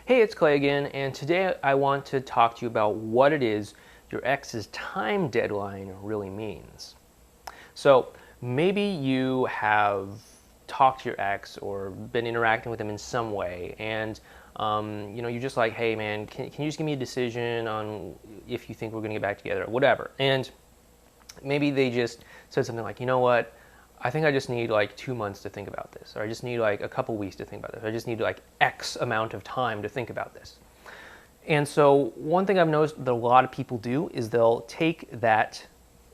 Hey, it's Clay again, and today I want to talk to you about what it is your ex's time deadline really means. So maybe you have talked to your ex or been interacting with them in some way, and you're just like, hey man, can you just give me a decision on if you think we're going to get back together or whatever. And maybe they just said something like, you know what, I think I just need like 2 months to think about this, or I just need like a couple weeks to think about this, or I just need like X amount of time to think about this. And so one thing I've noticed that a lot of people do is they'll take that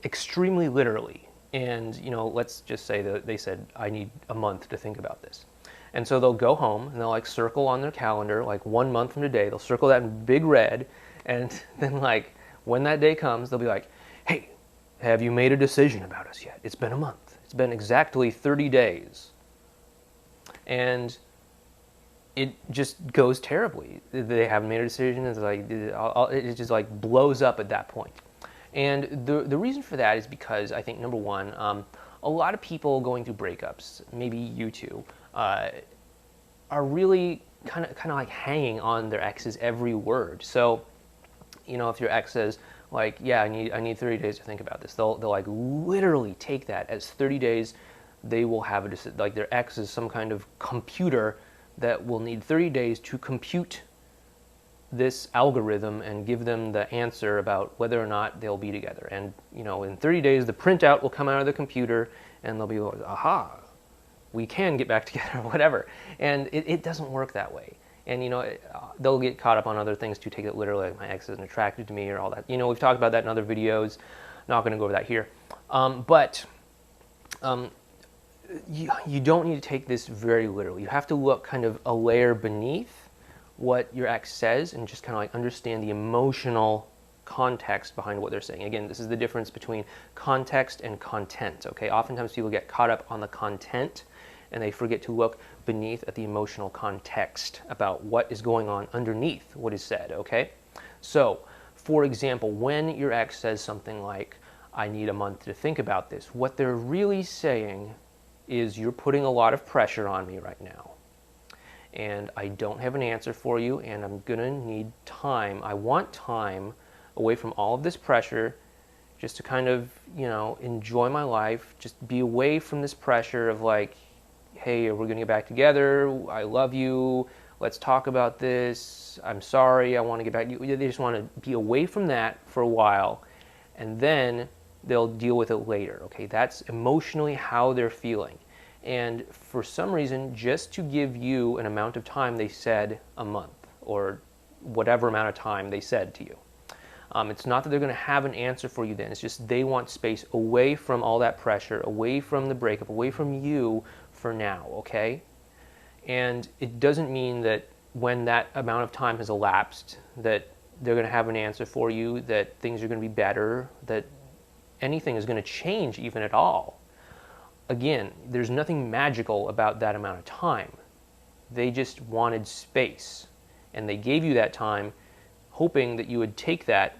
extremely literally. And let's just say that they said, I need a month to think about this. And so they'll go home and they'll like circle on their calendar, like 1 month from today, they'll circle that in big red. And then like when that day comes, they'll be like, hey, have you made a decision about us yet? It's been a month. It's been exactly 30 days. And it just goes terribly. They haven't made a decision. It's like it just like blows up at that point. And the reason for that is because I think, number one, a lot of people going through breakups, maybe you too, are really kind of like hanging on their ex's every word. So, if your ex says, like, yeah, I need 30 days to think about this, they'll like literally take that as 30 days. They will have like their ex is some kind of computer that will need 30 days to compute this algorithm and give them the answer about whether or not they'll be together. And in 30 days the printout will come out of the computer and they'll be like, aha, we can get back together, whatever. And it doesn't work that way. And they'll get caught up on other things to take it literally, like my ex isn't attracted to me or all that. We've talked about that in other videos. Not going to go over that here. But you don't need to take this very literally. You have to look kind of a layer beneath what your ex says and just kind of like understand the emotional context behind what they're saying. Again, this is the difference between context and content. Okay, oftentimes people get caught up on the content and they forget to look beneath at the emotional context about what is going on underneath what is said, okay? So, for example, when your ex says something like, I need a month to think about this, what they're really saying is, you're putting a lot of pressure on me right now, and I don't have an answer for you, and I'm gonna need time. I want time away from all of this pressure, just to kind of, enjoy my life, just be away from this pressure of like, hey, we're going to get back together, I love you, let's talk about this, I'm sorry, I want to get back to you. They just want to be away from that for a while, and then they'll deal with it later, okay? That's emotionally how they're feeling. And for some reason, just to give you an amount of time, they said a month, or whatever amount of time they said to you. It's not that they're going to have an answer for you then. It's just they want space away from all that pressure, away from the breakup, away from you for now, okay? And it doesn't mean that when that amount of time has elapsed that they're going to have an answer for you, that things are going to be better, that anything is going to change even at all. Again, there's nothing magical about that amount of time. They just wanted space, and they gave you that time hoping that you would take that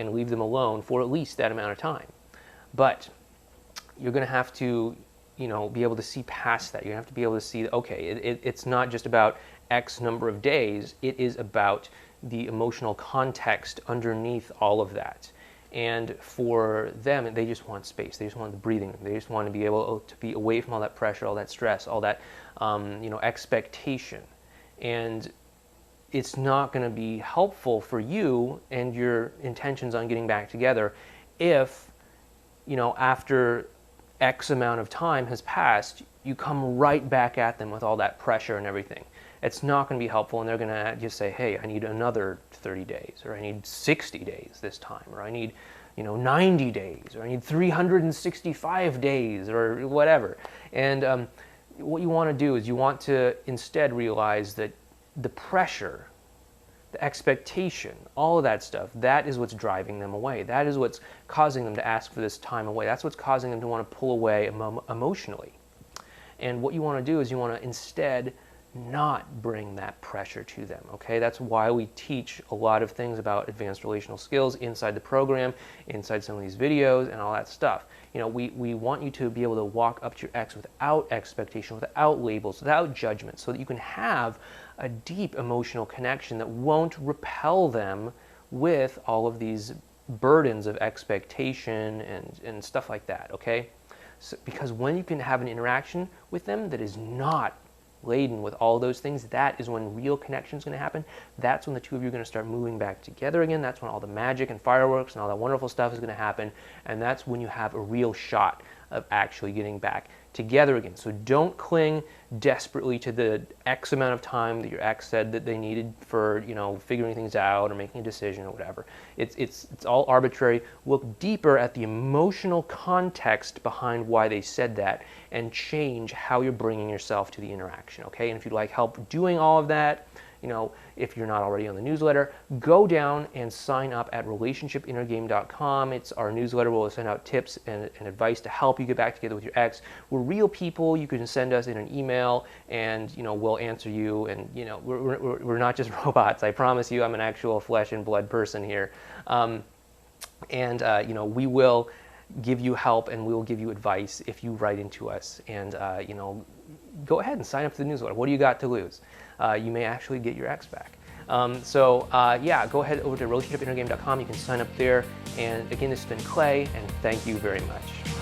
and leave them alone for at least that amount of time. But you're going to have to, be able to see past that. You're going to have to be able to see, okay, it's not just about X number of days. It is about the emotional context underneath all of that. And for them, they just want space. They just want the breathing. They just want to be able to be away from all that pressure, all that stress, all that, expectation. And it's not going to be helpful for you and your intentions on getting back together if, after X amount of time has passed, you come right back at them with all that pressure and everything. It's not going to be helpful, and they're going to just say, hey, I need another 30 days, or I need 60 days this time, or I need 90 days, or I need 365 days, or whatever. And what you want to do is you want to instead realize that the pressure, the expectation, all of that stuff, that is what's driving them away. That is what's causing them to ask for this time away. That's what's causing them to want to pull away emotionally. And what you want to do is you want to instead not bring that pressure to them, okay? That's why we teach a lot of things about advanced relational skills inside the program, inside some of these videos and all that stuff. You know, we want you to be able to walk up to your ex without expectation, without labels, without judgment, so that you can have a deep emotional connection that won't repel them with all of these burdens of expectation and stuff like that, okay? So, because when you can have an interaction with them that is not laden with all those things, that is when real connection is going to happen. That's when the two of you are going to start moving back together again. That's when all the magic and fireworks and all that wonderful stuff is going to happen. And that's when you have a real shot of actually getting back together again. So don't cling desperately to the X amount of time that your ex said that they needed for, you know, figuring things out or making a decision or whatever. It's all arbitrary. Look deeper at the emotional context behind why they said that and change how you're bringing yourself to the interaction, okay? And if you'd like help doing all of that, you know, if you're not already on the newsletter, go down and sign up at relationshipinnergame.com. It's our newsletter. We'll send out tips and advice to help you get back together with your ex. We're real people. You can send us in an email and, you know, we'll answer you. And, you know, we're not just robots. I promise you, I'm an actual flesh and blood person here. You know, we will give you help and we will give you advice if you write into us. And, you know, go ahead and sign up to the newsletter. What do you got to lose? You may actually get your ex back. Yeah, go ahead over to relationshipinnergame.com. You can sign up there. And again, this has been Clay, and thank you very much.